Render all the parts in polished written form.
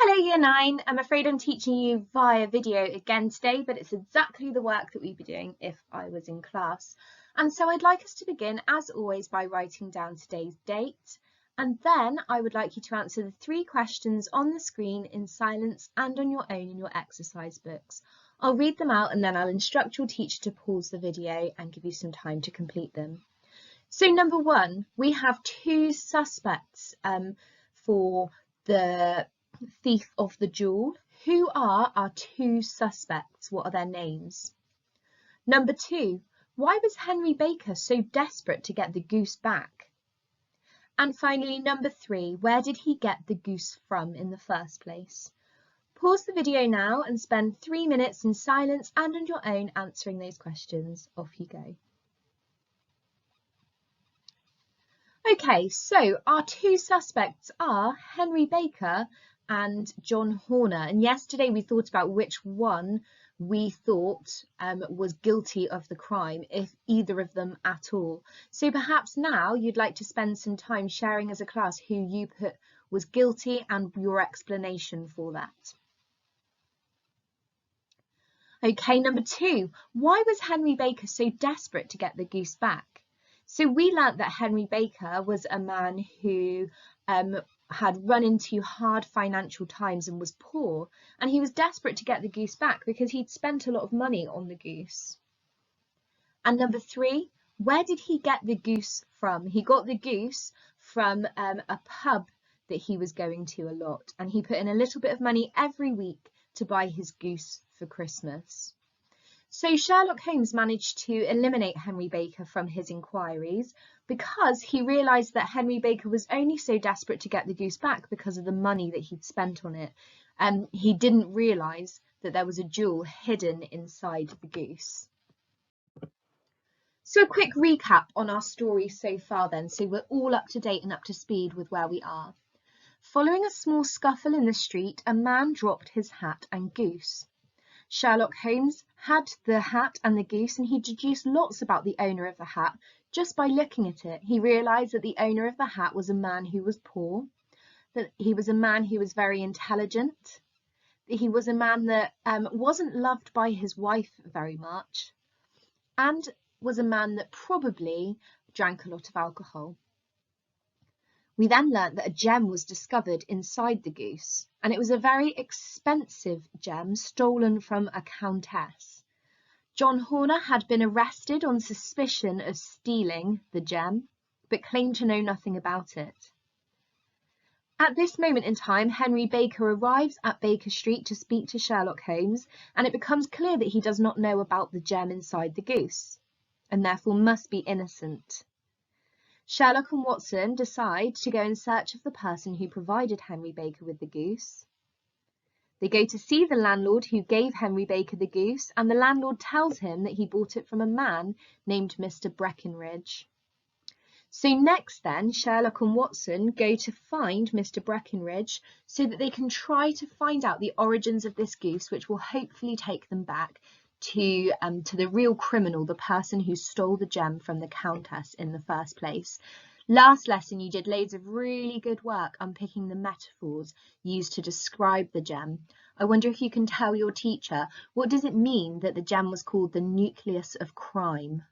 Hello Year 9, I'm afraid I'm teaching you via video again today, but it's exactly the work that we'd be doing if I was in class. And so I'd like us to begin, as always, by writing down today's date. And then I would like you to answer the 3 questions on the screen in silence and on your own in your exercise books. I'll read them out and then I'll instruct your teacher to pause the video and give you some time to complete them. So number 1, we have 2 suspects for the thief of the jewel. Who are our 2 suspects? What are their names? Number 2, why was Henry Baker so desperate to get the goose back? And finally, number 3, where did he get the goose from in the first place? Pause the video now and spend 3 minutes in silence and on your own answering those questions. Off you go. Okay, so our 2 suspects are Henry Baker and John Horner, and yesterday we thought about which one we thought was guilty of the crime, if either of them at all. So perhaps now you'd like to spend some time sharing as a class who you put was guilty and your explanation for that. Okay, number 2, why was Henry Baker so desperate to get the goose back? So we learnt that Henry Baker was a man who had run into hard financial times and was poor, and he was desperate to get the goose back because he'd spent a lot of money on the goose. And number 3, where did he get the goose from? He got the goose from a pub that he was going to a lot, and he put in a little bit of money every week to buy his goose for Christmas. So Sherlock Holmes managed to eliminate Henry Baker from his inquiries because he realised that Henry Baker was only so desperate to get the goose back because of the money that he'd spent on it. He didn't realise that there was a jewel hidden inside the goose. So a quick recap on our story so far then, so we're all up to date and up to speed with where we are. Following a small scuffle in the street, a man dropped his hat and goose. Sherlock Holmes had the hat and the goose, and he deduced lots about the owner of the hat just by looking at it. He realised that the owner of the hat was a man who was poor, that he was a man who was very intelligent, that he was a man that wasn't loved by his wife very much, and was a man that probably drank a lot of alcohol. We then learnt that a gem was discovered inside the goose, and it was a very expensive gem stolen from a countess. John Horner had been arrested on suspicion of stealing the gem, but claimed to know nothing about it. At this moment in time, Henry Baker arrives at Baker Street to speak to Sherlock Holmes, and it becomes clear that he does not know about the gem inside the goose, and therefore must be innocent. Sherlock and Watson decide to go in search of the person who provided Henry Baker with the goose. They go to see the landlord who gave Henry Baker the goose, and the landlord tells him that he bought it from a man named Mr. Breckenridge. So next then, Sherlock and Watson go to find Mr. Breckenridge so that they can try to find out the origins of this goose, which will hopefully take them back to the real criminal, the person who stole the gem from the Countess in the first place. Last lesson you did loads of really good work unpicking the metaphors used to describe the gem. I wonder if you can tell your teacher, what does it mean that the gem was called the nucleus of crime?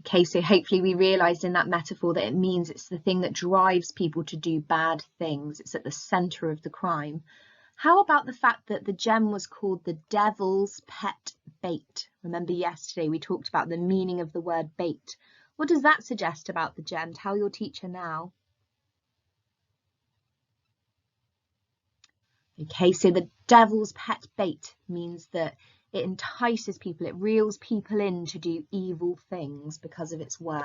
Okay, so hopefully we realised in that metaphor that it means it's the thing that drives people to do bad things. It's at the centre of the crime. How about the fact that the gem was called the devil's pet bait? Remember yesterday we talked about the meaning of the word bait. What does that suggest about the gem? Tell your teacher now. Okay, so the devil's pet bait means that it entices people, it reels people in to do evil things because of its worth.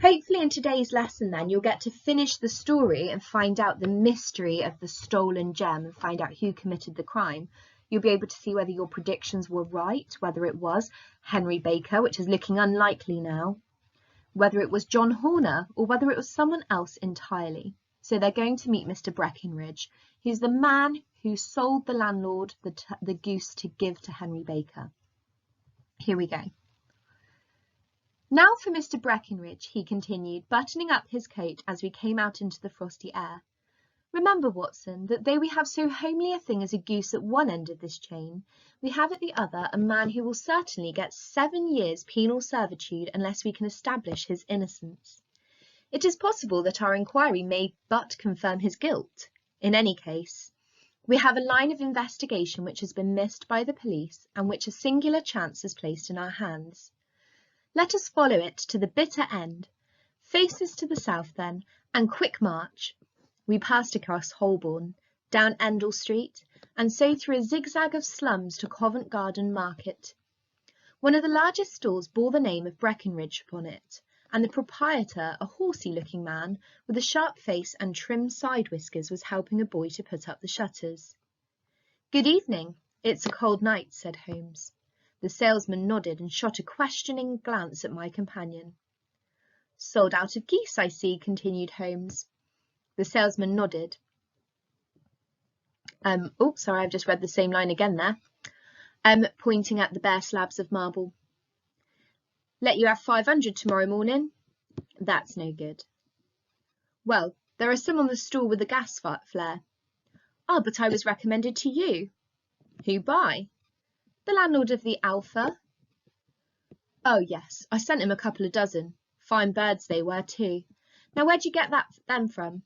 Hopefully in today's lesson then you'll get to finish the story and find out the mystery of the stolen gem and find out who committed the crime. You'll be able to see whether your predictions were right, whether it was Henry Baker, which is looking unlikely now, whether it was John Horner, or whether it was someone else entirely. So they're going to meet Mr. Breckenridge, who's the man who sold the landlord the goose to give to Henry Baker. Here we go. Now for Mr. Breckenridge, he continued, buttoning up his coat as we came out into the frosty air. Remember, Watson, that though we have so homely a thing as a goose at one end of this chain, we have at the other a man who will certainly get 7 years penal servitude unless we can establish his innocence. It is possible that our inquiry may but confirm his guilt. In any case, we have a line of investigation which has been missed by the police and which a singular chance has placed in our hands. Let us follow it to the bitter end. Faces to the south, then, and quick march. We passed across Holborn, down Endell Street, and so through a zigzag of slums to Covent Garden Market. One of the largest stalls bore the name of Breckenridge upon it, and the proprietor, a horsey-looking man, with a sharp face and trim side whiskers, was helping a boy to put up the shutters. "Good evening. It's a cold night," said Holmes. The salesman nodded and shot a questioning glance at my companion. "Sold out of geese, I see," continued Holmes. The salesman nodded. I've just read the same line again there. Pointing at the bare slabs of marble. "Let you have 500 tomorrow morning." "That's no good." "Well, there are some on the stall with the gas flare." "Ah, but I was recommended to you." "Who by?" "The landlord of the Alpha." "Oh, yes, I sent him a couple of dozen. Fine birds they were, too. Now, where'd you get them from?"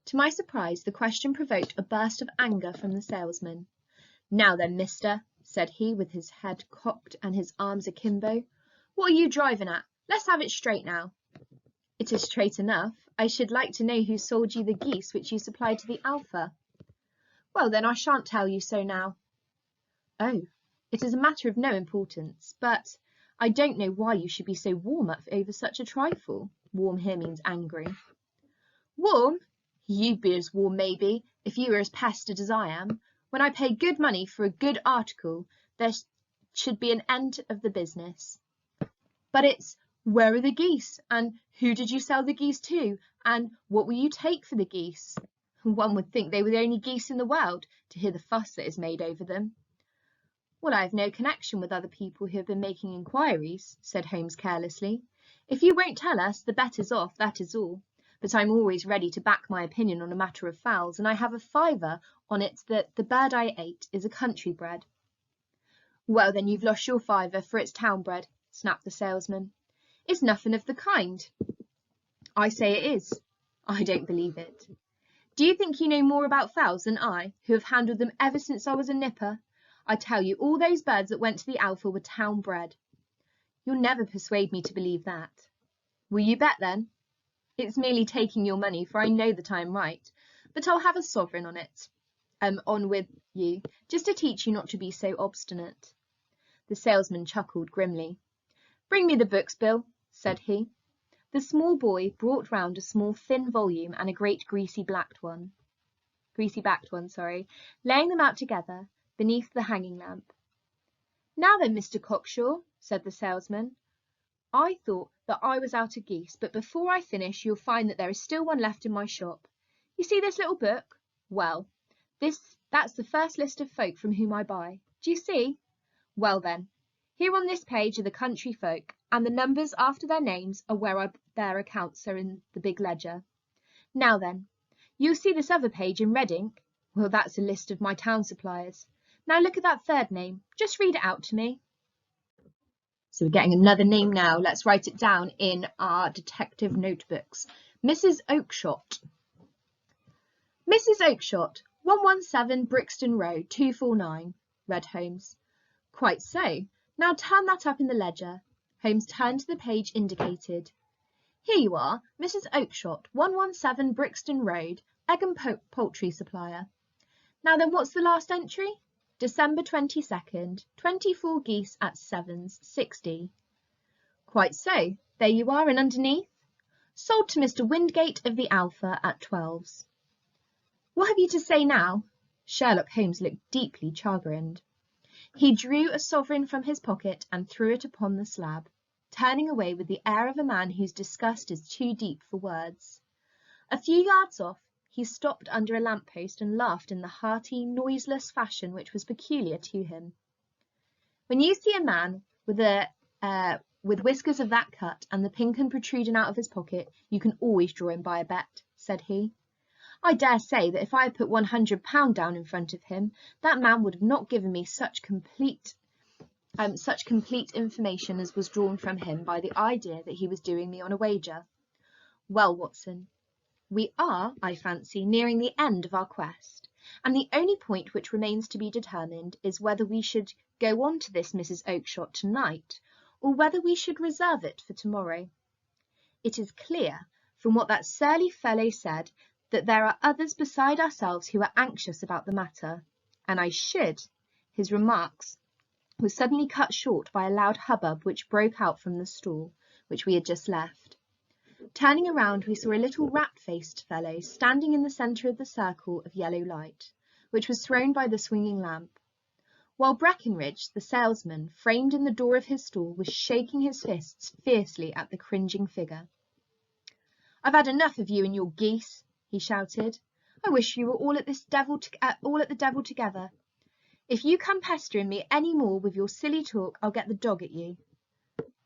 To my surprise, the question provoked a burst of anger from the salesman. "Now then, mister," said he, with his head cocked and his arms akimbo, "what are you driving at? Let's have it straight now." "It is straight enough. I should like to know who sold you the geese which you supplied to the Alpha." "Well, then, I shan't tell you so now." "Oh, it is a matter of no importance, but I don't know why you should be so warm up over such a trifle." Warm here means angry. "Warm? You'd be as warm, maybe, if you were as pestered as I am. When I pay good money for a good article, there should be an end of the business. But it's, where are the geese? And who did you sell the geese to? And what will you take for the geese? One would think they were the only geese in the world, to hear the fuss that is made over them." "Well, I have no connection with other people who have been making inquiries," said Holmes carelessly. "If you won't tell us, the bet's off, that is all. But I'm always ready to back my opinion on a matter of fowls, and I have a fiver on it that the bird I ate is a country bred." "Well, then you've lost your fiver, for it's town bred," snapped the salesman. "It's nothing of the kind." "I say it is." "I don't believe it." "Do you think you know more about fowls than I, who have handled them ever since I was a nipper? I tell you, all those birds that went to the Alpha were town bred." "You'll never persuade me to believe that." "Will you bet, then?" "It's merely taking your money, for I know that I am right, but I'll have a sovereign on it. On with you, just to teach you not to be so obstinate." The salesman chuckled grimly. "Bring me the books, Bill," said he. The small boy brought round a small thin volume and a great greasy backed one, laying them out together beneath the hanging lamp. "Now then, Mr. Cocksure," said the salesman, "I thought that I was out of geese, but before I finish you'll find that there is still one left in my shop. You see this little book? Well, that's the first list of folk from whom I buy. Do you see? Well then, here on this page are the country folk, and the numbers after their names are where their accounts are in the big ledger. Now then, you'll see this other page in red ink. Well, that's a list of my town suppliers. Now look at that third name. Just read it out to me." So we're getting another name now. Let's write it down in our detective notebooks. Mrs. Oakshott. "Mrs. Oakshott, 117 Brixton Road, 249, read Holmes. "Quite so. Now turn that up in the ledger." Holmes turned to the page indicated. "Here you are, Mrs. Oakshott, 117 Brixton Road, egg and poultry supplier. Now then, what's the last entry? December 22nd, 24 geese at 7s, 60. "Quite so. There you are, and underneath, sold to Mr. Wingate of the Alpha at 12s. What have you to say now?" Sherlock Holmes looked deeply chagrined. He drew a sovereign from his pocket and threw it upon the slab, turning away with the air of a man whose disgust is too deep for words. A few yards off, he stopped under a lamp-post and laughed in the hearty, noiseless fashion which was peculiar to him. When you see a man with a With whiskers of that cut and the pink 'un protruding out of his pocket, you can always draw him by a bet," said he. "I dare say that if I had put £100 down in front of him, that man would have not given me such complete information as was drawn from him by the idea that he was doing me on a wager. Well, Watson, we are, I fancy, nearing the end of our quest, and the only point which remains to be determined is whether we should go on to this Mrs. Oakshott to-night, or whether we should reserve it for to-morrow. It is clear, from what that surly fellow said, that there are others beside ourselves who are anxious about the matter, and I should—" His remarks were suddenly cut short by a loud hubbub which broke out from the stall, which we had just left. Turning around, we saw a little rat-faced fellow standing in the centre of the circle of yellow light, which was thrown by the swinging lamp, while Breckenridge, the salesman, framed in the door of his stall, was shaking his fists fiercely at the cringing figure. "I've had enough of you and your geese," he shouted. "I wish you were all at the devil together. If you come pestering me any more with your silly talk, I'll get the dog at you.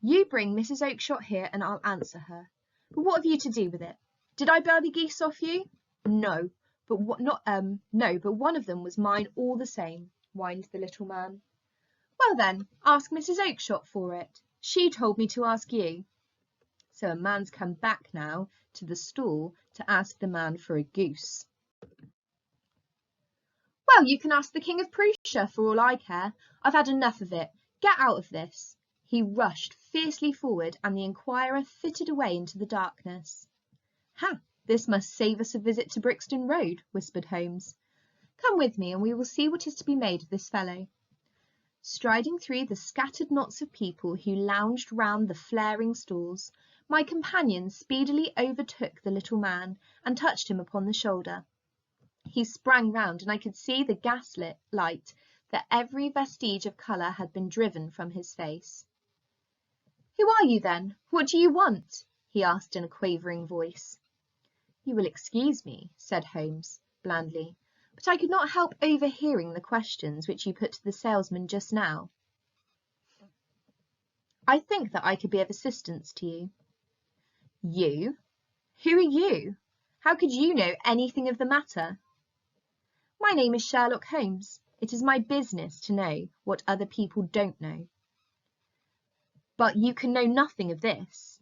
You bring Mrs. Oakshott here and I'll answer her. But what have you to do with it? Did I buy the geese off you? No, but one of them was mine all the same," whined the little man. "Well then, ask Mrs. Oakshott for it. She told me to ask you." So a man's come back now to the stall to ask the man for a goose. "Well, you can ask the King of Prussia for all I care. I've had enough of it. Get out of this." He rushed fiercely forward, and the inquirer flitted away into the darkness. "Ha! This must save us a visit to Brixton Road," whispered Holmes. "Come with me, and we will see what is to be made of this fellow." Striding through the scattered knots of people who lounged round the flaring stalls, my companion speedily overtook the little man and touched him upon the shoulder. He sprang round, and I could see the gaslit light that every vestige of colour had been driven from his face. "Who are you, then? What do you want?" he asked in a quavering voice. "You will excuse me," said Holmes blandly, "but I could not help overhearing the questions which you put to the salesman just now. I think that I could be of assistance to you." "You? Who are you? How could you know anything of the matter?" "My name is Sherlock Holmes. It is my business to know what other people don't know." "But you can know nothing of this."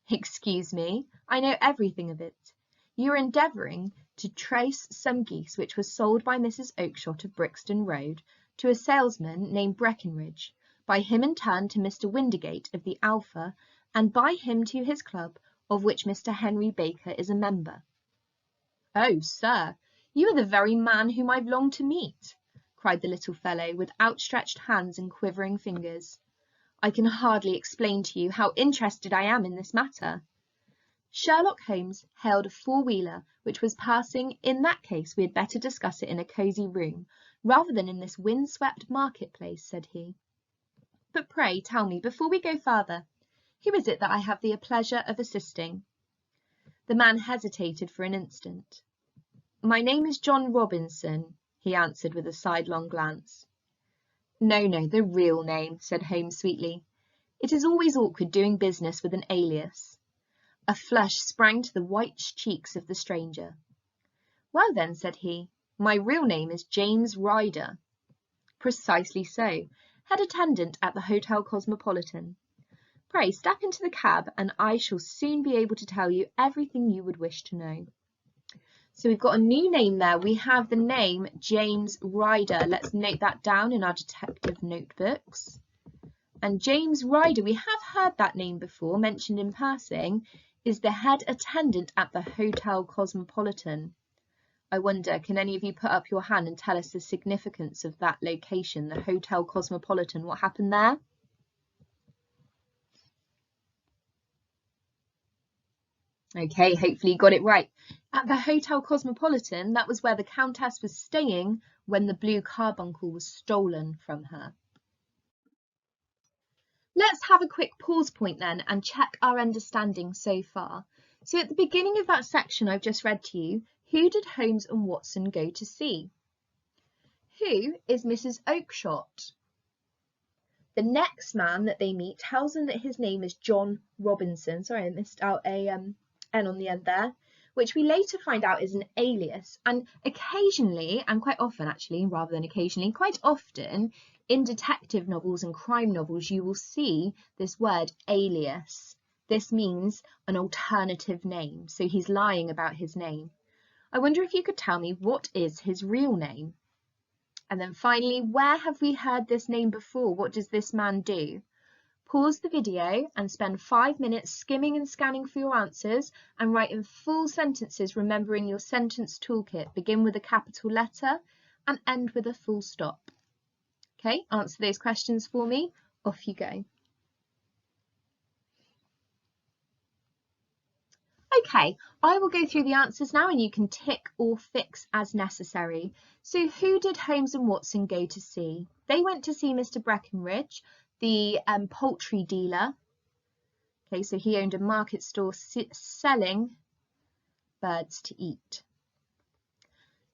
"Excuse me, I know everything of it. You are endeavouring to trace some geese which were sold by Mrs. Oakshott of Brixton Road to a salesman named Breckenridge, by him in turn to Mr. Windigate of the Alpha, and by him to his club, of which Mr. Henry Baker is a member." "Oh, sir, you are the very man whom I've longed to meet," cried the little fellow, with outstretched hands and quivering fingers. "I can hardly explain to you how interested I am in this matter." Sherlock Holmes hailed a four-wheeler which was passing. "In that case we had better discuss it in a cosy room, rather than in this wind-swept market-place," said he. "But pray tell me, before we go farther, who is it that I have the pleasure of assisting?" The man hesitated for an instant. "My name is John Robinson," he answered with a sidelong glance. No, the real name," said Holmes sweetly. "It is always awkward doing business with an alias." A flush sprang to the white cheeks of the stranger. "Well then," said he, "my real name is James Ryder." "Precisely so. Head attendant at the Hotel Cosmopolitan. Pray step into the cab, and I shall soon be able to tell you everything you would wish to know." So we've got a new name there. We have the name James Ryder. Let's note that down in our detective notebooks. And James Ryder, we have heard that name before, mentioned in passing, is the head attendant at the Hotel Cosmopolitan. I wonder, can any of you put up your hand and tell us the significance of that location, the Hotel Cosmopolitan? What happened there? Okay, hopefully you got it right. At the Hotel Cosmopolitan, that was where the Countess was staying when the blue carbuncle was stolen from her. Let's have a quick pause point then and check our understanding so far. So at the beginning of that section I've just read to you, who did Holmes and Watson go to see? Who is Mrs. Oakshott? The next man that they meet tells them that his name is John Robinson. Sorry, I missed out a N on the end there, which we later find out is an alias. And occasionally, and quite often actually, rather than occasionally, quite often in detective novels and crime novels, you will see this word alias. This means an alternative name. So he's lying about his name. I wonder if you could tell me, what is his real name? And then finally, where have we heard this name before? What does this man do? Pause the video and spend 5 minutes skimming and scanning for your answers and write in full sentences, remembering your sentence toolkit. Begin with a capital letter and end with a full stop. Okay, answer those questions for me. Off you go. Okay, I will go through the answers now and you can tick or fix as necessary. So who did Holmes and Watson go to see? They went to see Mr. Breckenridge, the poultry dealer. Okay, so he owned a market store selling birds to eat.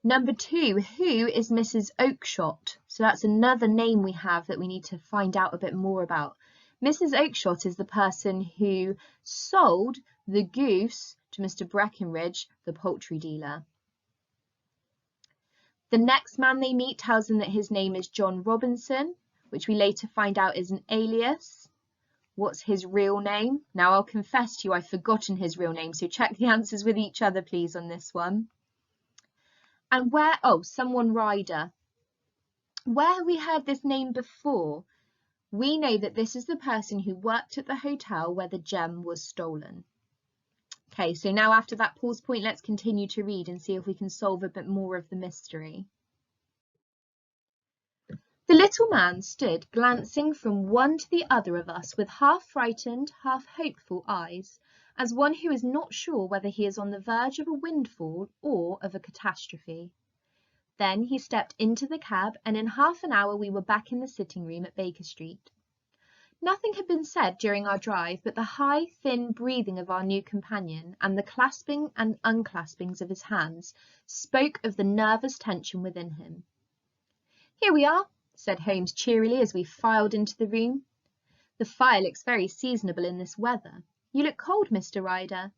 Number 2, who is Mrs. Oakshott? So that's another name we have that we need to find out a bit more about. Mrs. Oakshott is the person who sold the goose to Mr. Breckenridge, the poultry dealer. The next man they meet tells them that his name is John Robinson, which we later find out is an alias. What's his real name? Now I'll confess to you I've forgotten his real name, so check the answers with each other please on this one. And someone Ryder. Where have we heard this name before? We know that this is the person who worked at the hotel where the gem was stolen. Okay, so now after that pause point, let's continue to read and see if we can solve a bit more of the mystery. The little man stood glancing from one to the other of us with half frightened, half hopeful eyes, as one who is not sure whether he is on the verge of a windfall or of a catastrophe. Then he stepped into the cab, and in half an hour we were back in the sitting room at Baker Street. Nothing had been said during our drive, but the high, thin breathing of our new companion and the clasping and unclaspings of his hands spoke of the nervous tension within him. "Here we are," said Holmes cheerily as we filed into the room. "The fire looks very seasonable in this weather. You look cold, Mr. Ryder.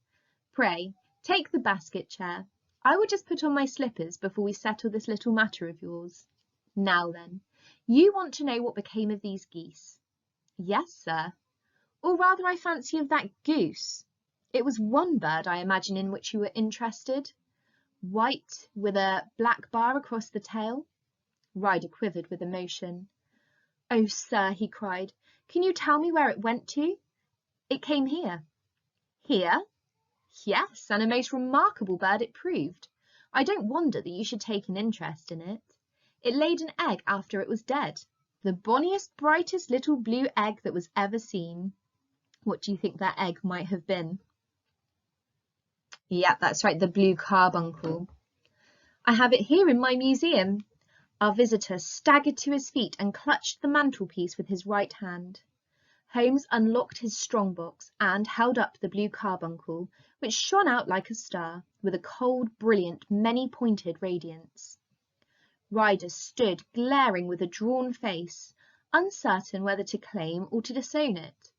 Pray, take the basket chair. I will just put on my slippers before we settle this little matter of yours. Now then, you want to know what became of these geese?" "Yes, sir." "Or rather, I fancy, of that goose. It was one bird, I imagine, in which you were interested. White, with a black bar across the tail." Ryder quivered with emotion. "Oh, sir," he cried, "can you tell me where it went to?" "It came here." "Here?" "Yes, and a most remarkable bird it proved. I don't wonder that you should take an interest in it. It laid an egg after it was dead. The bonniest, brightest little blue egg that was ever seen." What do you think that egg might have been? Yeah, that's right, the blue carbuncle. "I have it here in my museum." Our visitor staggered to his feet and clutched the mantelpiece with his right hand. Holmes unlocked his strong-box and held up the blue carbuncle, which shone out like a star, with a cold, brilliant, many-pointed radiance. Ryder stood glaring with a drawn face, uncertain whether to claim or to disown it.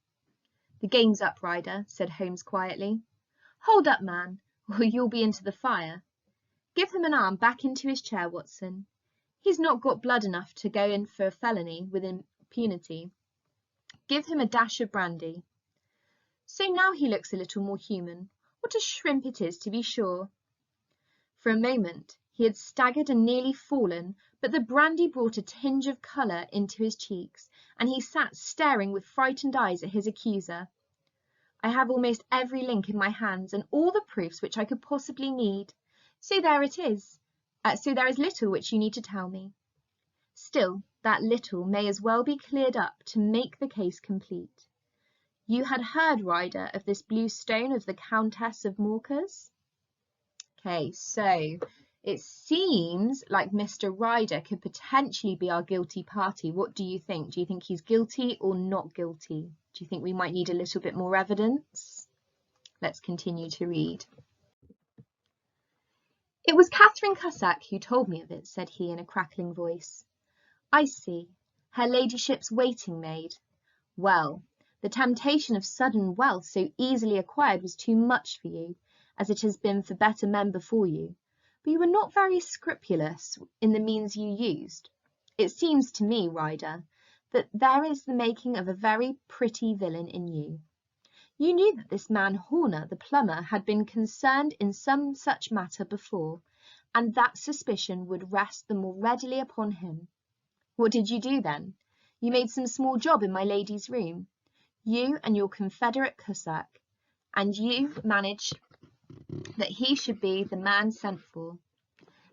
"The game's up, Ryder," said Holmes quietly. "Hold up, man, or you'll be into the fire. Give him an arm back into his chair, Watson. He's not got blood enough to go in for a felony with impunity. Give him a dash of brandy. So now he looks a little more human. What a shrimp it is, to be sure." For a moment he had staggered and nearly fallen, but the brandy brought a tinge of colour into his cheeks, and he sat staring with frightened eyes at his accuser. "I have almost every link in my hands, and all the proofs which I could possibly need. So there it is. So there is little which you need to tell me. Still, that little may as well be cleared up to make the case complete. You had heard, Ryder, of this blue stone of the Countess of Morcar's?" Okay, so it seems like Mr. Ryder could potentially be our guilty party. What do you think? Do you think he's guilty or not guilty? Do you think we might need a little bit more evidence? Let's continue to read. "It was Catherine Cussack who told me of it," said he in a crackling voice. "I see. her ladyship's waiting maid. Well, the temptation of sudden wealth so easily acquired was too much for you, as it has been for better men before you, but you were not very scrupulous in the means you used. It seems to me, Ryder, that there is the making of a very pretty villain in you. You knew that this man Horner, the plumber, had been concerned in some such matter before, and that suspicion would rest the more readily upon him. What did you do then? You made some small job in my lady's room, you and your confederate Cossack, and you managed that he should be the man sent for.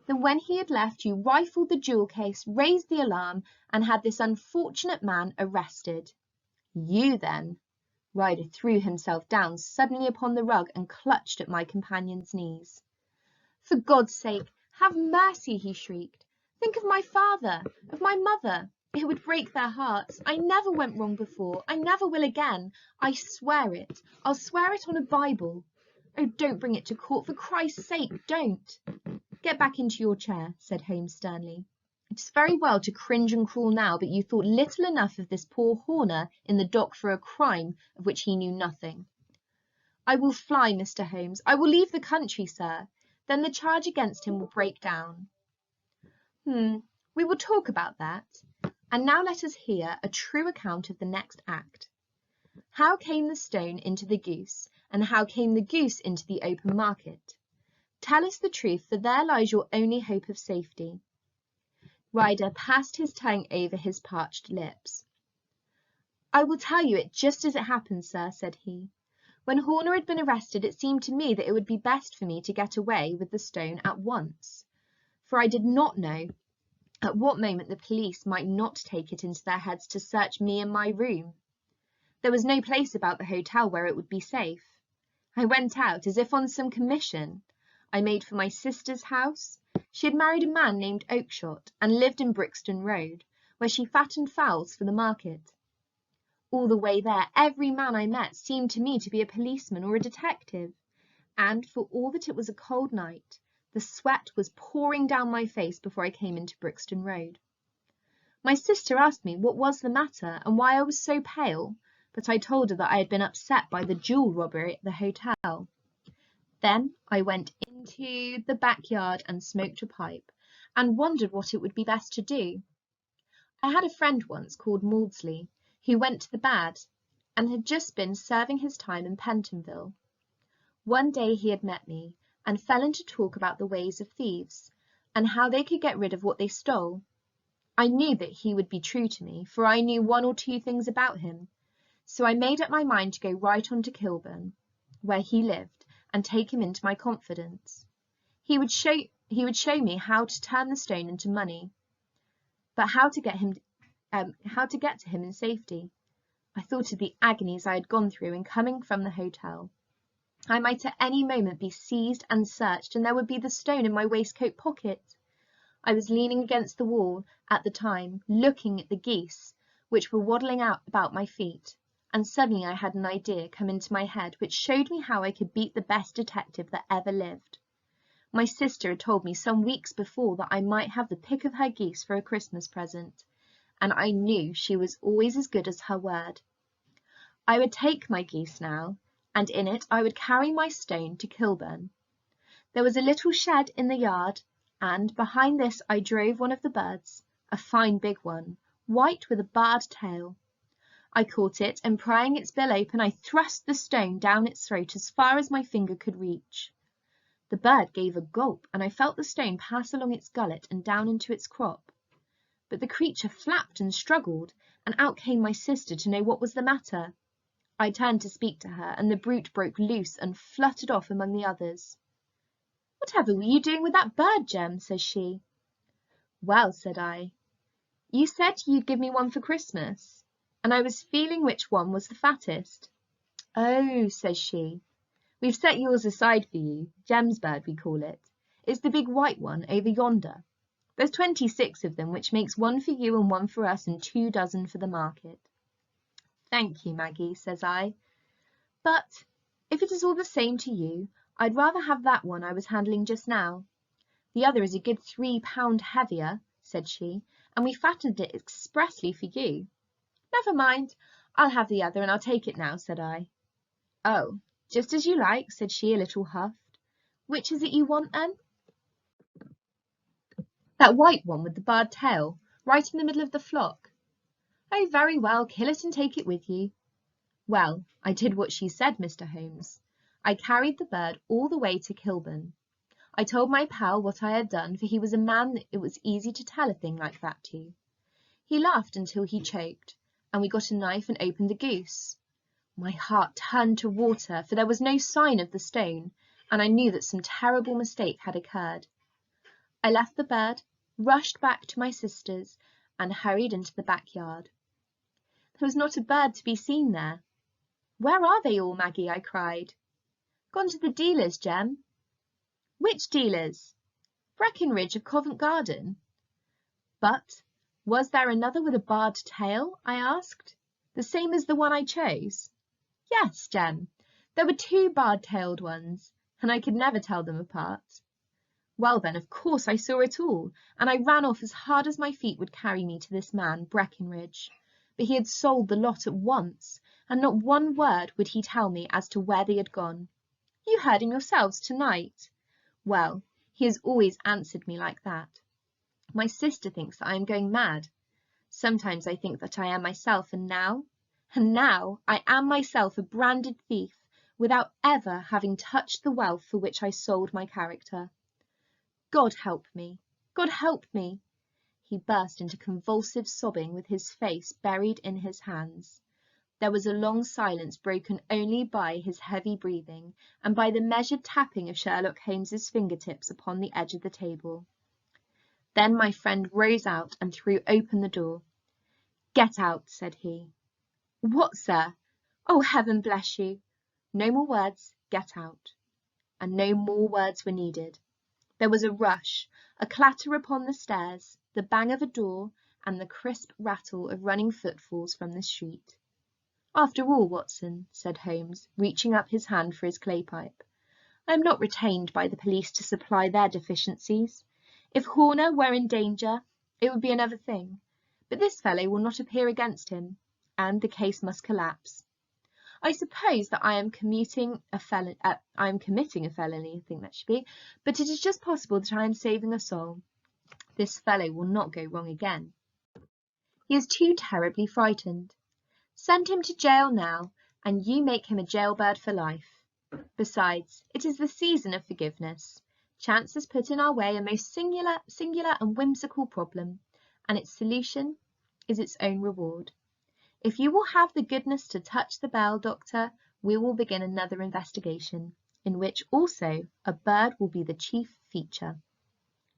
Then when he had left, you rifled the jewel case, raised the alarm, and had this unfortunate man arrested. You then— Ryder threw himself down suddenly upon the rug and clutched at my companion's knees. For God's sake, have mercy, he shrieked. Think of my father, of my mother. It would break their hearts. I never went wrong before. I never will again. I swear it. I'll swear it on a Bible. Oh, don't bring it to court. For Christ's sake, don't. Get back into your chair, said Holmes sternly. It is very well to cringe and crawl now, but you thought little enough of this poor Horner in the dock for a crime of which he knew nothing. I will fly, Mr. Holmes. I will leave the country, sir. Then the charge against him will break down. We will talk about that. And now let us hear a true account of the next act. How came the stone into the goose, and how came the goose into the open market? Tell us the truth, for there lies your only hope of safety. Ryder passed his tongue over his parched lips. I will tell you it just as it happened, sir, said he. When Horner had been arrested, it seemed to me that it would be best for me to get away with the stone at once, for I did not know at what moment the police might not take it into their heads to search me in my room. There was no place about the hotel where it would be safe. I went out as if on some commission. I made for my sister's house. She had married a man named Oakshott and lived in Brixton Road, where she fattened fowls for the market. All the way there, every man I met seemed to me to be a policeman or a detective, and for all that it was a cold night, the sweat was pouring down my face before I came into Brixton Road. My sister asked me what was the matter and why I was so pale, but I told her that I had been upset by the jewel robbery at the hotel. Then I went into the backyard and smoked a pipe, and wondered what it would be best to do. I had a friend once called Maudsley, who went to the bad, and had just been serving his time in Pentonville. One day he had met me, and fell into talk about the ways of thieves, and how they could get rid of what they stole. I knew that he would be true to me, for I knew one or two things about him, so I made up my mind to go right on to Kilburn, where he lived, and take him into my confidence. He would show me how to turn the stone into money, but how to get to him in safety. I thought of the agonies I had gone through in coming from the hotel. I might at any moment be seized and searched, and there would be the stone in my waistcoat pocket. I was leaning against the wall at the time, looking at the geese, which were waddling out about my feet, and suddenly I had an idea come into my head which showed me how I could beat the best detective that ever lived. My sister had told me some weeks before that I might have the pick of her geese for a Christmas present, and I knew she was always as good as her word. I would take my geese now, and in it I would carry my stone to Kilburn. There was a little shed in the yard, and behind this I drove one of the birds, a fine big one, white with a barred tail. I caught it, and prying its bill open, I thrust the stone down its throat as far as my finger could reach. The bird gave a gulp, and I felt the stone pass along its gullet and down into its crop. But the creature flapped and struggled, and out came my sister to know what was the matter. I turned to speak to her, and the brute broke loose and fluttered off among the others. "Whatever were you doing with that bird, Jem?" says she. "Well," said I, "you said you'd give me one for Christmas, and I was feeling which one was the fattest." "Oh," says she, "we've set yours aside for you, Jem's bird we call it. It's the big white one over yonder. There's 26 of them, which makes one for you and one for us and 2 dozen for the market." "Thank you, Maggie," says I, "but if it is all the same to you, I'd rather have that one I was handling just now. The other is a good 3 pound heavier," said she, and we fattened it expressly for you." "Never mind, I'll have the other, and I'll take it now," said I. "Oh, just as you like," said she, a little huffed. "Which is it you want, then?" "That white one with the barred tail, right in the middle of the flock." "Oh, very well, kill it and take it with you." Well, I did what she said, Mr. Holmes. I carried the bird all the way to Kilburn. I told my pal what I had done, for he was a man that it was easy to tell a thing like that to. He laughed until he choked, and we got a knife and opened the goose. My heart turned to water, for there was no sign of the stone, and I knew that some terrible mistake had occurred. I left the bird, rushed back to my sister's, and hurried into the backyard. There was not a bird to be seen there. "Where are they all, Maggie?" I cried. "Gone to the dealers, Jem." "Which dealers?" "Breckenridge of Covent Garden." "But was there another with a barred tail?" I asked. "The same as the one I chose?" "Yes, Jem, there were 2 barred-tailed ones, and I could never tell them apart." Well then, of course I saw it all, and I ran off as hard as my feet would carry me to this man, Breckenridge. But he had sold the lot at once, and not one word would he tell me as to where they had gone. "You heard him yourselves tonight." Well, he has always answered me like that. My sister thinks that I am going mad. Sometimes I think that I am myself, and now I am myself a branded thief, without ever having touched the wealth for which I sold my character. God help me! God help me!" He burst into convulsive sobbing with his face buried in his hands. There was a long silence, broken only by his heavy breathing and by the measured tapping of Sherlock Holmes's fingertips upon the edge of the table. Then my friend rose out and threw open the door. "Get out," said he. "What, sir?" "Oh, heaven bless you!" "No more words. Get out." And no more words were needed. There was a rush, a clatter upon the stairs, the bang of a door, and the crisp rattle of running footfalls from the street. "After all, Watson," said Holmes, reaching up his hand for his clay pipe, "I am not retained by the police to supply their deficiencies. If Horner were in danger, it would be another thing, but this fellow will not appear against him, and the case must collapse. I suppose that I am committing a felony, I think that should be, but it is just possible that I am saving a soul. This fellow will not go wrong again. He is too terribly frightened. Send him to jail now, and you make him a jailbird for life. Besides, it is the season of forgiveness. Chance has put in our way a most singular and whimsical problem, and its solution is its own reward. If you will have the goodness to touch the bell, Doctor, we will begin another investigation, in which also a bird will be the chief feature."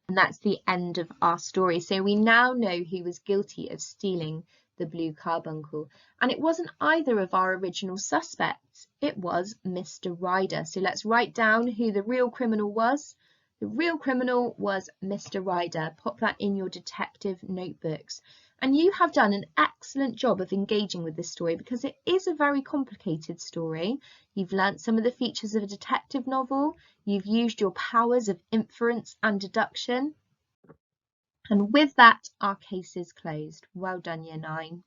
And that's the end of our story. So we now know who was guilty of stealing the blue carbuncle. And it wasn't either of our original suspects. It was Mr. Ryder. So let's write down who the real criminal was. The real criminal was Mr. Ryder. Pop that in your detective notebooks. And you have done an excellent job of engaging with this story because it is a very complicated story. You've learnt some of the features of a detective novel. You've used your powers of inference and deduction. And with that, our case is closed. Well done, Year 9.